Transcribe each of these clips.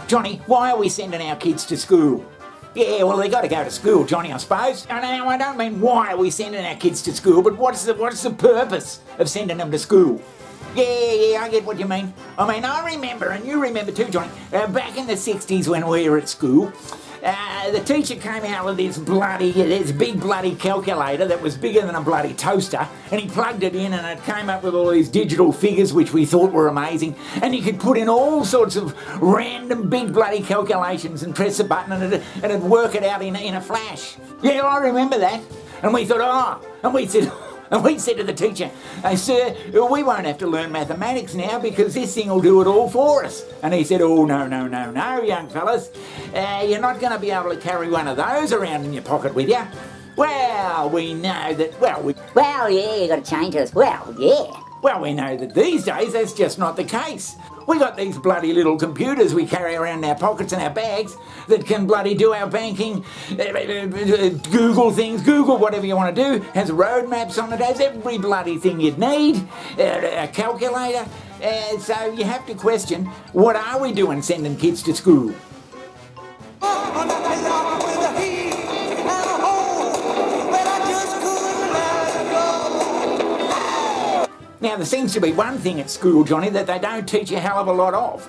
Johnny, why are we sending our kids to school? Yeah, well, they got to go to school, Johnny, I suppose. Now, I don't mean why are we sending our kids to school, but what's the purpose of sending them to school? Yeah, I get what you mean. I remember, and you remember too, Johnny, back in the 60s when we were at school, the teacher came out with this big bloody calculator that was bigger than a bloody toaster, and he plugged it in and it came up with all these digital figures which we thought were amazing, and you could put in all sorts of random big bloody calculations and press a button and it'd work it out in a flash. Yeah, I remember that. And we thought, and we said to the teacher, sir, we won't have to learn mathematics now because this thing will do it all for us. And he said, oh, no, young fellas. You're not going to be able to carry one of those around in your pocket with you. Well, we know that, Well, yeah, you got to change us. Well, yeah. Well, we know that these days that's just not the case. We got these bloody little computers we carry around in our pockets and our bags that can bloody do our banking, Google things, Google whatever you want to do, has roadmaps on it, has every bloody thing you'd need, a calculator. So you have to question, what are we doing sending kids to school? Now, there seems to be one thing at school, Johnny, that they don't teach a hell of a lot of.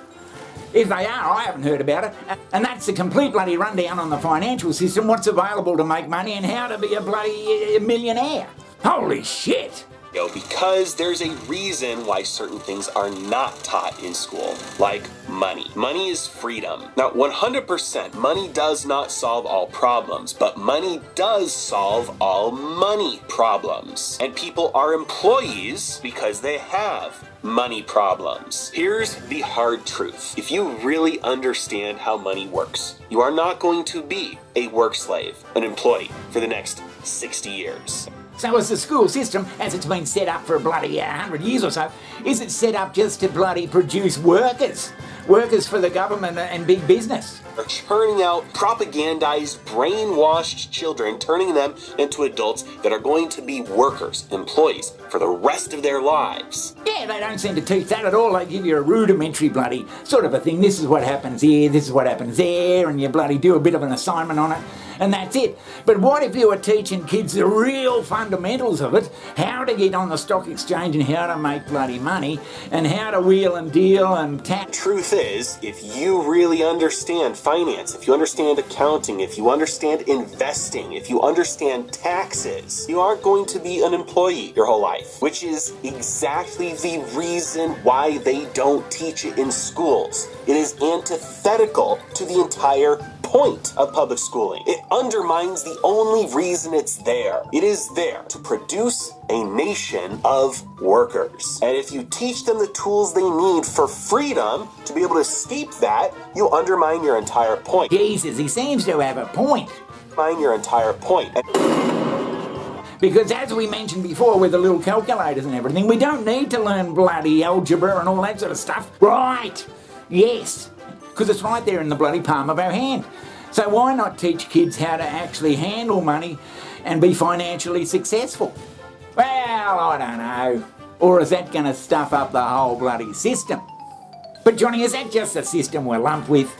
If they are, I haven't heard about it. And that's the complete bloody rundown on the financial system, what's available to make money and how to be a bloody millionaire. Holy shit! Because there's a reason why certain things are not taught in school, like money. Money is freedom. Now, 100%, money does not solve all problems, but money does solve all money problems. And people are employees because they have money problems. Here's the hard truth. If you really understand how money works, you are not going to be a work slave, an employee, for the next 60 years. So is the school system, as it's been set up for bloody 100 years or so, is it set up just to bloody produce workers? Workers for the government and big business? Are churning out propagandized, brainwashed children, turning them into adults that are going to be workers, employees, for the rest of their lives. Yeah, they don't seem to teach that at all. They give you a rudimentary bloody sort of a thing. This is what happens here, this is what happens there, and you bloody do a bit of an assignment on it, and that's it. But what if you were teaching kids the real fundamentals of it, how to get on the stock exchange and how to make bloody money, and how to wheel and deal and tax? Truth is, if you really understand finance, if you understand accounting, if you understand investing, if you understand taxes, you aren't going to be an employee your whole life, which is exactly the reason why they don't teach it in schools. It is antithetical to the entire point of public schooling. It undermines the only reason it's there. It is there to produce a nation of workers. And if you teach them the tools they need for freedom to be able to escape that, you undermine your entire point. Jesus, he seems to have a point. Undermine your entire point. Because as we mentioned before with the little calculators and everything, we don't need to learn bloody algebra and all that sort of stuff. Right, yes, because it's right there in the bloody palm of our hand. So why not teach kids how to actually handle money and be financially successful? Well, I don't know. Or is that going to stuff up the whole bloody system? But Johnny, is that just a system we're lumped with?